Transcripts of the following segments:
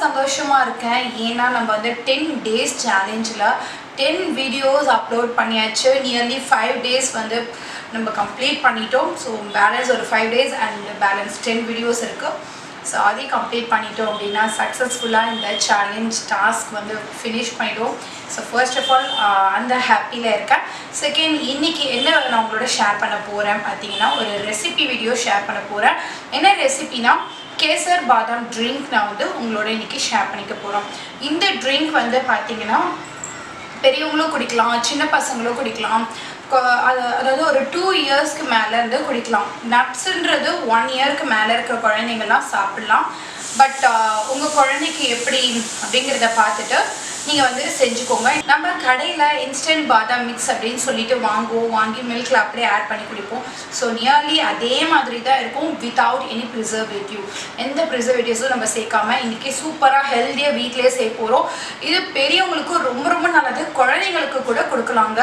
சந்தோஷமா இருக்கேன். ஏன்னா நம்ம வந்து 10 days சேலஞ்சில் 10 வீடியோஸ் அப்லோட் பண்ணியாச்சு. நியர்லி 5 days வந்து நம்ம கம்ப்ளீட் பண்ணிட்டோம். ஸோ பேலன்ஸ் ஒரு 5 days அண்ட் பேலன்ஸ் 10 வீடியோஸ் இருக்குது. ஸோ அதையும் கம்ப்ளீட் பண்ணிட்டோம் அப்படின்னா சக்ஸஸ்ஃபுல்லாக இந்த சேலஞ்ச் டாஸ்க் வந்து ஃபினிஷ் பண்ணிட்டோம். ஸோ ஃபர்ஸ்ட் ஆஃப் ஆல் அந்த ஹாப்பியில் இருக்கேன். செகண்ட், இன்றைக்கி என்ன நான் உங்களோட ஷேர் பண்ண போகிறேன் பார்த்தீங்கன்னா ஒரு ரெசிபி வீடியோ ஷேர் பண்ண போகிறேன். என்ன ரெசிபினா கேசர் பாதாம் ட்ரிங்க் நான் வந்து உங்களோட இன்றைக்கி ஷேர் பண்ணிக்க போகிறோம். இந்த ட்ரிங்க் வந்து பார்த்தீங்கன்னா பெரியவங்களும் குடிக்கலாம், சின்ன பசங்களும் குடிக்கலாம். அதாவது ஒரு 2 இயர்ஸ்க்கு மேலே இருந்து குடிக்கலாம். நட்ஸுன்றது 1 இயருக்கு மேலே இருக்கிற குழந்தைங்கள்லாம் சாப்பிட்லாம். பட் உங்கள் குழந்தைக்கு எப்படி அப்படிங்கிறத பார்த்துட்டு நீங்கள் வந்து செஞ்சுக்கோங்க. நம்ம கடையில் இன்ஸ்டன்ட் பாதாம் மிக்ஸ் அப்படின்னு சொல்லிட்டு வாங்கி மில்கில் அப்படியே ஆட் பண்ணி குடிப்போம். ஸோ நியர்லி அதே மாதிரி தான் இருக்கும், வித்தவுட் எனி ப்ரிசர்வேட்டிவ். எந்த ப்ரிசர்வேட்டிவ்ஸும் நம்ம சேர்க்காம இன்றைக்கி சூப்பராக ஹெல்த்தியாக வீட்டிலே செய்ய போகிறோம். இது பெரியவங்களுக்கும் ரொம்ப ரொம்ப நல்லது, குழந்தைங்களுக்கு கூட கொடுக்கலாங்க.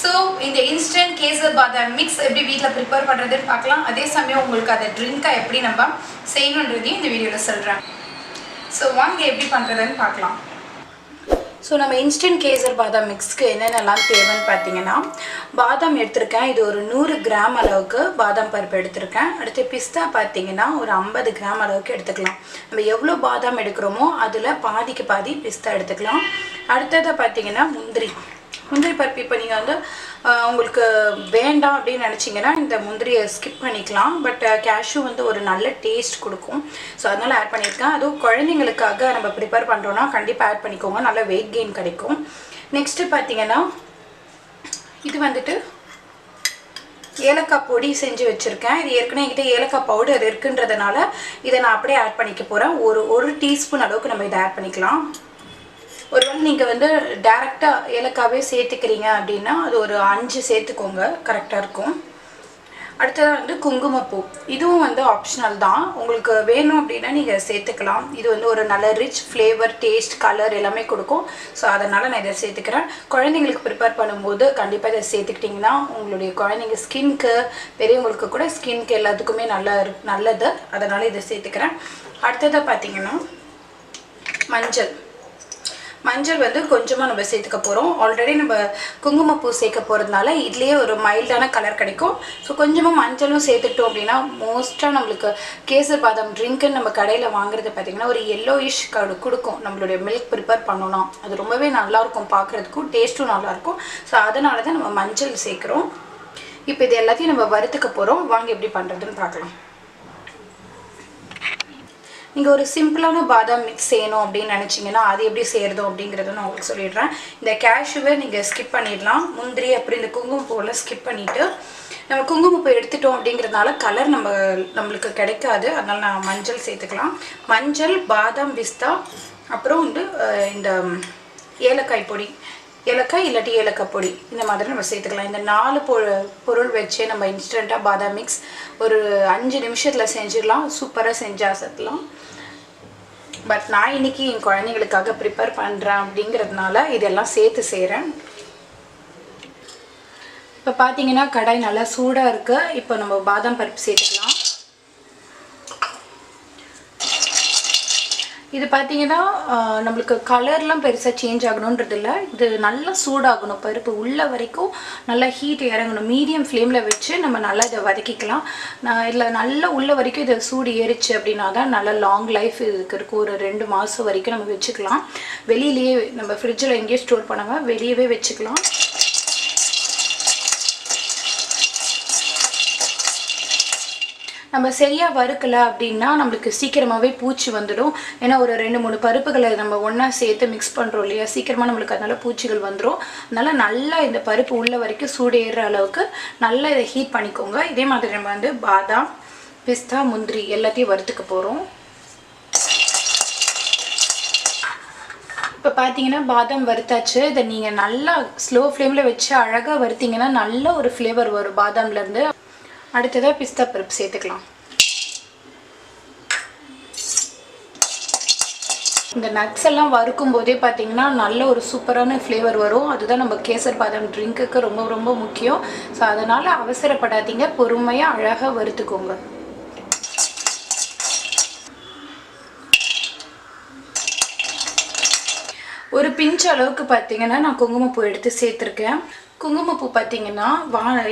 ஸோ இந்த இன்ஸ்டன்ட் கேசர் பாதாம் மிக்ஸ் எப்படி வீட்டில் ப்ரிப்பேர் பண்ணுறதுன்னு பார்க்கலாம். அதே சமயம் உங்களுக்கு அதை ட்ரிங்காக எப்படி நம்ம செய்யணுன்றதையும் இந்த வீடியோவில் சொல்கிறேன். ஸோ வாங்க எப்படி பண்ணுறதுன்னு பார்க்கலாம். ஸோ நம்ம இன்ஸ்டன்ட் கேசர் பாதாம் மிக்ஸ்க்கு என்னென்னலாம் தேவைன்னு பார்த்தீங்கன்னா, பாதாம் எடுத்திருக்கேன். இது ஒரு 100 கிராம் அளவுக்கு பாதாம் பருப்பு எடுத்திருக்கேன். அடுத்து பிஸ்தா பார்த்தீங்கன்னா ஒரு 50 கிராம் அளவுக்கு எடுத்துக்கலாம். நம்ம எவ்வளோ பாதாம் எடுக்கிறோமோ அதில் பாதிக்கு பாதி பிஸ்தா எடுத்துக்கலாம். அடுத்ததை பார்த்தீங்கன்னா முந்திரி பருப்பு. இப்போ நீங்கள் வந்து உங்களுக்கு வேண்டாம் அப்படின்னு நினச்சிங்கன்னா இந்த முந்திரியை ஸ்கிப் பண்ணிக்கலாம். பட் கேஷ்யூ வந்து ஒரு நல்ல டேஸ்ட் கொடுக்கும். ஸோ அதனால் ஆட் பண்ணியிருக்கேன். அதுவும் குழந்தைங்களுக்காக நம்ம ப்ரிப்பேர் பண்ணுறோன்னா கண்டிப்பாக ஆட் பண்ணிக்கோங்க, நல்ல வெயிட் கெயின் கிடைக்கும். நெக்ஸ்ட்டு பார்த்தீங்கன்னா இது வந்துட்டு ஏலக்காய் பொடி செஞ்சு வச்சுருக்கேன். இது ஏற்கனவே என்கிட்ட ஏலக்காய் பவுடர் இருக்குன்றதுனால இதை நான் அப்படியே ஆட் பண்ணிக்க போகிறேன். ஒரு டீஸ்பூன் அளவுக்கு நம்ம இதை ஆட் பண்ணிக்கலாம். ஒருவேளை நீங்கள் வந்து டேரெக்டாக ஏலக்காவே சேர்த்துக்கிறீங்க அப்படின்னா அது ஒரு 5 சேர்த்துக்கோங்க, கரெக்டாக இருக்கும். அடுத்ததாக வந்து குங்குமப்பூ. இதுவும் வந்து ஆப்ஷனல் தான், உங்களுக்கு வேணும் அப்படின்னா நீங்கள் சேர்த்துக்கலாம். இது வந்து ஒரு நல்ல ரிச் ஃப்ளேவர், டேஸ்ட், கலர் எல்லாமே கொடுக்கும். ஸோ அதனால் நான் இதை சேர்த்துக்கிறேன். குழந்தைங்களுக்கு ப்ரிப்பேர் பண்ணும்போது கண்டிப்பாக இதை சேர்த்துக்கிட்டிங்கன்னா உங்களுடைய குழந்தைங்க ஸ்கின்க்கு, பெரியவங்களுக்கு கூட ஸ்கின்க்கு எல்லாத்துக்குமே நல்லது. அதனால் இதை சேர்த்துக்கிறேன். அடுத்ததாக பார்த்தீங்கன்னா மஞ்சள் வந்து கொஞ்சமாக நம்ம சேர்த்துக்க போகிறோம். ஆல்ரெடி நம்ம குங்குமப்பூ சேர்க்க போகிறதுனால இதுலேயே ஒரு மைல்டான கலர் கிடைக்கும். ஸோ கொஞ்சமாக மஞ்சளும் சேர்த்துக்கிட்டோம் அப்படின்னா மோஸ்ட்டாக நம்மளுக்கு கேசர் பாதாம் ட்ரிங்க்குன்னு நம்ம கடையில் வாங்குறது பார்த்திங்கன்னா ஒரு எல்லோயிஷ் கொடுக்கும். நம்மளுடைய மில்க் ப்ரிப்பேர் பண்ணோன்னா அது ரொம்பவே நல்லாயிருக்கும், பார்க்குறதுக்கும் டேஸ்ட்டும் நல்லாயிருக்கும். ஸோ அதனால தான் நம்ம மஞ்சள் சேர்க்குறோம். இப்போ இது எல்லாத்தையும் நம்ம வறுத்துக்க போகிறோம். வாங்க எப்படி பண்ணுறதுன்னு பார்க்கலாம். நீங்கள் ஒரு சிம்பிளான பாதாம் மிக்ஸ் செய்யணும் அப்படின்னு நினச்சிங்கன்னா அது எப்படி செய்கிறதோ அப்படிங்கிறத நான் உங்களுக்கு சொல்லிடுறேன். இந்த கேஷ்யூவை நீங்கள் ஸ்கிப் பண்ணிடலாம். முந்திரி அப்புறம் இந்த குங்குமப்பூவில் ஸ்கிப் பண்ணிவிட்டு நம்ம குங்குமப்பூ எடுத்துட்டோம் அப்படிங்கிறதுனால கலர் நம்மளுக்கு கிடைக்காது. அதனால் நான் மஞ்சள் சேர்த்துக்கலாம். மஞ்சள், பாதாம், பிஸ்தா, அப்புறம் வந்து இந்த ஏலக்காய் பொடி, ஏலக்காய் இல்லாட்டி ஏலக்காய் பொடி, இந்த மாதிரி நம்ம சேர்த்துக்கலாம். இந்த 4 பொருள் வச்சு நம்ம இன்ஸ்டண்ட்டாக பாதாம் மிக்ஸ் ஒரு 5 நிமிஷத்தில் செஞ்சிடலாம். சூப்பராக செஞ்சால் சத்தலாம். பட் நான் இன்றைக்கி என் குழந்தைங்களுக்காக ப்ரிப்பேர் பண்ணுறேன் அப்படிங்கிறதுனால இதெல்லாம் சேர்த்து செய்கிறேன். இப்போ பார்த்தீங்கன்னா கடாய் நல்லா சூடாக இருக்குது. இப்போ நம்ம பாதாம் பருப்பு சேர்த்துக்கலாம். இது பார்த்தீங்கன்னா நம்மளுக்கு கலர்லாம் பெருசாக சேஞ்ச் ஆகணுன்றது இல்லை. இது நல்லா சூடாகணும், பருப்பு உள்ள வரைக்கும் நல்லா ஹீட் இறங்கணும். மீடியம் ஃப்ளேமில் வச்சு நம்ம நல்லா இதை வதக்கிக்கலாம். இதில் நல்லா உள்ள வரைக்கும் இதை சூடு ஏறிச்சு அப்படின்னா தான் நல்லா லாங் லைஃப் இதுக்கு இருக்கும். ஒரு 2 மாதம் வரைக்கும் நம்ம வச்சுக்கலாம். வெளியிலேயே நம்ம ஃப்ரிட்ஜில் எங்கேயும் ஸ்டோர் பண்ணாமல் வெளியவே வச்சுக்கலாம். நம்ம சரியாக வறுக்கலை அப்படின்னா நம்மளுக்கு சீக்கிரமாகவே பூச்சி வந்துடும். ஏன்னா ஒரு 2-3 பருப்புகளை நம்ம ஒன்றா சேர்த்து மிக்ஸ் பண்ணுறோம் இல்லையா, சீக்கிரமாக நம்மளுக்கு அதனால் பூச்சிகள் வந்துடும். அதனால் நல்லா இந்த பருப்பு உள்ள வரைக்கும் சூடு ஏறுற அளவுக்கு நல்லா இதை ஹீட் பண்ணிக்கோங்க. இதே மாதிரி நம்ம வந்து பாதாம், பிஸ்தா, முந்திரி எல்லாத்தையும் வறுத்துக்க போகிறோம். இப்போ பார்த்தீங்கன்னா பாதாம் வறுத்தாச்சு. இதை நீங்கள் நல்லா ஸ்லோ ஃப்ளேமில் வச்சு அழகாக வறுத்தீங்கன்னா நல்ல ஒரு ஃப்ளேவர் வரும் பாதாம்லேருந்து. அடுத்ததாக பிஸ்தா பருப்பு சேர்த்துக்கலாம். இந்த நட்ஸ் எல்லாம் வறுக்கும் போதே பார்த்தீங்கன்னா நல்ல ஒரு சூப்பரான ஃப்ளேவர் வரும். அதுதான் நம்ம கேசர் பாதாம் ட்ரிங்க்குக்கு ரொம்ப ரொம்ப முக்கியம். ஸோ அதனால் அவசரப்படாதீங்க, பொறுமையாக அழகாக வறுத்துக்கோங்க. ஒரு பிஞ்ச் அளவுக்கு பார்த்தீங்கன்னா நான் குங்குமப்பூ எடுத்து சேர்த்துருக்கேன். குங்குமப்பூ பார்த்தீங்கன்னா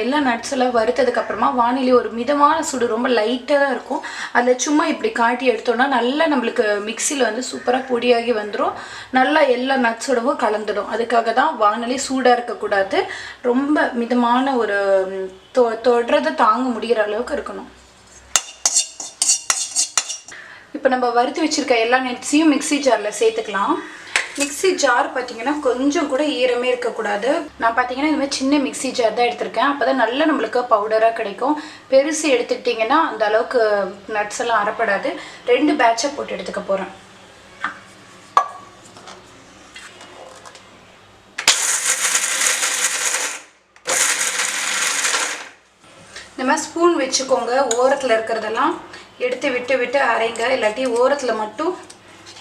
எல்லா நட்ஸ் எல்லாம் வறுத்ததுக்கப்புறமா வானிலை ஒரு மிதமான சூடு ரொம்ப லைட்டாக தான் இருக்கும். அதில் சும்மா இப்படி காட்டி எடுத்தோன்னா நல்லா நம்மளுக்கு மிக்சியில் வந்து சூப்பராக பொடியாகி வந்துடும். நல்லா எல்லா நட்ஸோடவும் கலந்துடும். அதுக்காக தான் வானிலை சூடாக இருக்கக்கூடாது, ரொம்ப மிதமான ஒரு தொடுறதை தாங்க முடிகிற அளவுக்கு இருக்கணும். இப்போ நம்ம வறுத்து வச்சுருக்க எல்லா நட்ஸையும் மிக்சி ஜாரில் சேர்த்துக்கலாம். மிக்சி ஜார் பார்த்தீங்கன்னா கொஞ்சம் கூட ஈரமே இருக்கக்கூடாது. நான் பார்த்தீங்கன்னா இந்த மாதிரி சின்ன மிக்சி ஜார் தான் எடுத்திருக்கேன். அப்போ தான் நல்லா நம்மளுக்கு பவுடராக கிடைக்கும். பெருசு எடுத்துக்கிட்டிங்கன்னா அந்த அளவுக்கு நட்ஸ் எல்லாம் அரைப்படாது. 2 பேட்சாக போட்டு எடுத்துக்க போகிறேன். இந்த மாதிரி ஸ்பூன் வச்சுக்கோங்க. ஓரத்தில் இருக்கிறதெல்லாம் எடுத்து விட்டு விட்டு அரைங்க. இல்லாட்டி ஓரத்தில் மட்டும்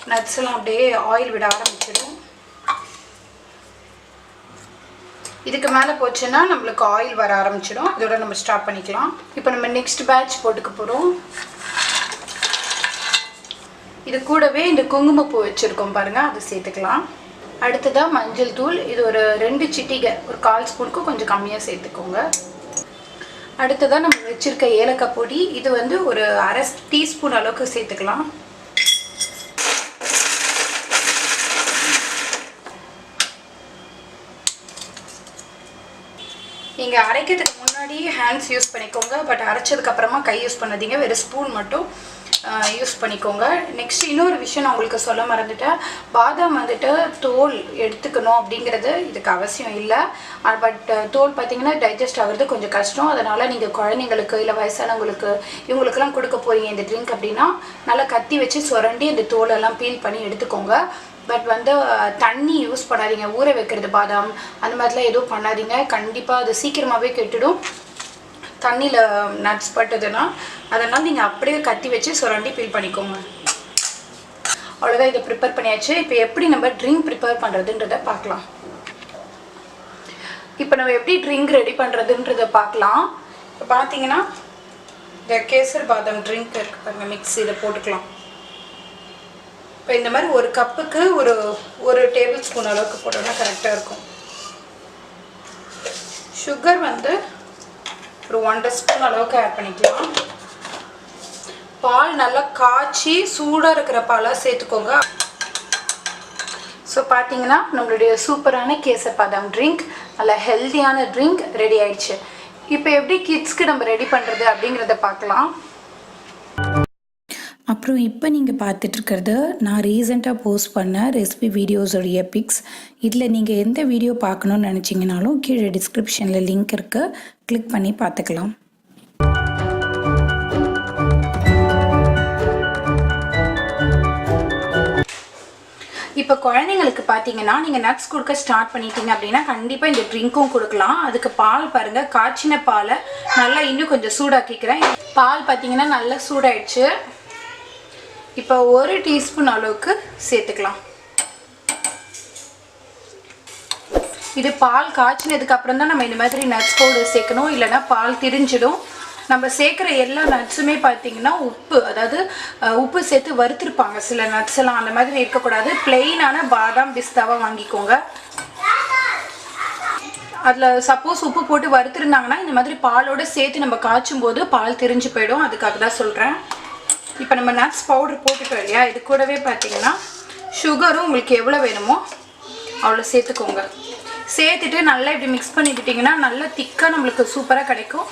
நட்ஸ் எல்லாம் அப்படியே ஆயில் விட ஆரம்பிச்சிடும். இதுக்கு மேலே போச்சுன்னா நம்மளுக்கு ஆயில் வர ஆரம்பிச்சிடும். இதோட நம்ம ஸ்டாப் பண்ணிக்கலாம். இப்போ நம்ம நெக்ஸ்ட் பேட்ச் போட்டுக்க போகிறோம். இது கூடவே இந்த குங்குமப்பூ வச்சுருக்கோம் பாருங்கள், அதை சேர்த்துக்கலாம். அடுத்ததாக மஞ்சள் தூள். இது ஒரு 2 சிட்டிகை, ஒரு 1/4 ஸ்பூனுக்கு கொஞ்சம் கம்மியாக சேர்த்துக்கோங்க. அடுத்ததாக நம்ம வச்சுருக்க ஏலக்காய் பொடி. இது வந்து ஒரு 1/2 டீஸ்பூன் அளவுக்கு சேர்த்துக்கலாம். நீங்கள் அரைக்கிறதுக்கு முன்னாடி ஹேண்ட்ஸ் யூஸ் பண்ணிக்கோங்க. பட் அரைச்சதுக்கப்புறமா கை யூஸ் பண்ணாதீங்க. வெறும் ஸ்பூன் மட்டும் யூஸ் பண்ணிக்கோங்க. நெக்ஸ்ட் இன்னொரு விஷயம் நான் உங்களுக்கு சொல்ல மறந்துட்டேன். பாதாம் வந்துட்டு தோல் எடுத்துக்கணும் அப்படிங்கிறது இதுக்கு அவசியம் இல்லை. பட் தோல் பார்த்திங்கன்னா டைஜஸ்ட் ஆகிறது கொஞ்சம் கஷ்டம். அதனால் நீங்கள் குழந்தைங்களுக்கு இல்லை வயசானவங்களுக்கு இவங்களுக்கெல்லாம் கொடுக்க போகிறீங்க இந்த ட்ரிங்க் அப்படின்னா நல்லா கத்தி வச்சு சுரண்டி அந்த தோலெல்லாம் பீல் பண்ணி எடுத்துக்கோங்க. பட் வந்து தண்ணி யூஸ் பண்ணாதீங்க. ஊற வைக்கிறது பாதாம் அந்த மாதிரிலாம் எதுவும் பண்ணாதீங்க. கண்டிப்பாக அது சீக்கிரமாகவே கெட்டுடும் தண்ணியில் நட்ஸ் பட்டதுன்னா. அதனால் நீங்கள் அப்படியே கத்தி வச்சு சுரண்டி பீல் பண்ணிக்கோங்க. அவ்வளோதான், இதை ப்ரிப்பேர் பண்ணியாச்சு. இப்போ எப்படி நம்ம ட்ரிங்க் ப்ரிப்பேர் பண்ணுறதுன்றதை பார்க்கலாம். இப்போ நம்ம எப்படி ட்ரிங்க் ரெடி பண்ணுறதுன்றதை பார்க்கலாம். இப்போ பார்த்தீங்கன்னா இந்த கேசர் பாதாம் ட்ரிங்க் இருக்குது பாருங்கள், மிக்ஸ் இதை போட்டுக்கலாம். இப்போ இந்த மாதிரி ஒரு கப்புக்கு ஒரு டேபிள் ஸ்பூன் அளவுக்கு போட்டோம்னா கரெக்டாக இருக்கும். சுகர் வந்து ஒரு 1/2 ஸ்பூன் அளவுக்கு ஆட் பண்ணிக்கலாம். பால் நல்லா காய்ச்சி சூடாக இருக்கிற பாலாக சேர்த்துக்கோங்க. ஸோ பார்த்தீங்கன்னா நம்மளுடைய சூப்பரான கேசர் பாதாம் ட்ரிங்க், நல்ல ஹெல்த்தியான ட்ரிங்க் ரெடி ஆயிடுச்சு. இப்போ எப்படி கிட்ஸ்க்கு நம்ம ரெடி பண்ணுறது அப்படிங்கிறத பார்க்கலாம். அப்புறம் இப்போ நீங்கள் பார்த்துட்ருக்கிறது நான் ரீசெண்டாக போஸ்ட் பண்ண ரெசிபி வீடியோஸோடைய பிக்ஸ். இதில் நீங்கள் எந்த வீடியோ பார்க்கணுன்னு நினச்சிங்கனாலும் கீழே டிஸ்கிரிப்ஷனில் லிங்க் இருக்குது, கிளிக் பண்ணி பார்த்துக்கலாம். இப்போ குழந்தைங்களுக்கு பார்த்தீங்கன்னா நீங்கள் நட்ஸ் கொடுக்க ஸ்டார்ட் பண்ணிட்டீங்க அப்படின்னா கண்டிப்பாக இந்த ட்ரிங்க்கும் கொடுக்கலாம். அதுக்கு பால் பாருங்கள், காய்ச்சின பாலை நல்லா இன்னும் கொஞ்சம் சூடாக்கிக்கிறேன். பால் பார்த்தீங்கன்னா நல்லா சூடாயிடுச்சு. இப்போ 1 டீஸ்பூன் அளவுக்கு சேர்த்துக்கலாம். இது பால் காய்ச்சினதுக்கு அப்புறம் தான் நம்ம இந்த மாதிரி நட்ஸ் பவுடர் சேர்க்கணும், இல்லைன்னா பால் திரிஞ்சிடும். நம்ம சேர்க்குற எல்லா நட்ஸுமே பார்த்தீங்கன்னா அதாவது உப்பு சேர்த்து வறுத்துருப்பாங்க சில நட்ஸ் எல்லாம். அந்த மாதிரி இருக்கக்கூடாது. பிளெயினான பாதாம் பிஸ்தாவாக வாங்கிக்கோங்க. அதில் சப்போஸ் உப்பு போட்டு வறுத்துருந்தாங்கன்னா இந்த மாதிரி பாலோடு சேர்த்து நம்ம காய்ச்சும் போது பால் திரிஞ்சு போயிடும். அதுக்காக தான் சொல்கிறேன். இப்போ நம்ம நட்ஸ் பவுடர் போட்டுட்டோம் இல்லையா, இது கூடவே பார்த்தீங்கன்னா சுகரும் உங்களுக்கு எவ்வளோ வேணுமோ அவ்வளோ சேர்த்துக்கோங்க. சேர்த்துட்டு நல்லா இப்படி மிக்ஸ் பண்ணி விட்டிங்கன்னா நல்லா திக்காக நம்மளுக்கு சூப்பராக கிடைக்கும்.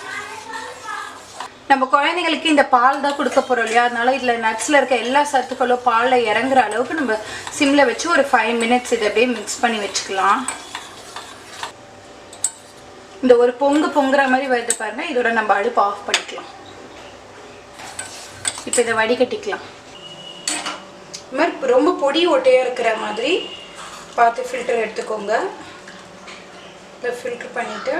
நம்ம குழந்தைங்களுக்கு இந்த பால் தான் கொடுக்க போகிறோம் இல்லையா, அதனால இதில் நட்ஸில் இருக்க எல்லா சத்துக்களும் பாலில் இறங்குற அளவுக்கு நம்ம சிம்மில் வச்சு ஒரு 5 மினிட்ஸ் இதை அப்படியே மிக்ஸ் பண்ணி வச்சுக்கலாம். இந்த ஒரு பொங்குற மாதிரி வருது பாருங்கள், இதோட நம்ம அடுப்பு ஆஃப் பண்ணிக்கலாம். இப்போ இதை வடிகட்டிக்கலாம். இது மாதிரி ரொம்ப பொடி ஓட்டையாக இருக்கிற மாதிரி பார்த்து ஃபில்டர் எடுத்துக்கோங்க. இதை ஃபில்டர் பண்ணிவிட்டு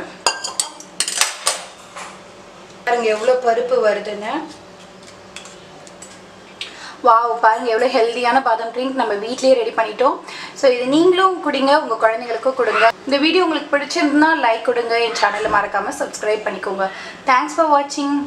பாருங்க எவ்வளோ பருப்பு வருதுன்னு. வாவ், பாருங்க எவ்வளோ ஹெல்த்தியான பாதாம் ட்ரிங்க் நம்ம வீட்லேயே ரெடி பண்ணிட்டோம். ஸோ இது நீங்களும் குடிங்க, உங்கள் குழந்தைங்களுக்கும் கொடுங்க. இந்த வீடியோ உங்களுக்கு பிடிச்சிருந்தா லைக் கொடுங்க. என் சேனலை மறக்காமல் சப்ஸ்கிரைப் பண்ணிக்கோங்க. தேங்க்ஸ் ஃபார் வாட்சிங்.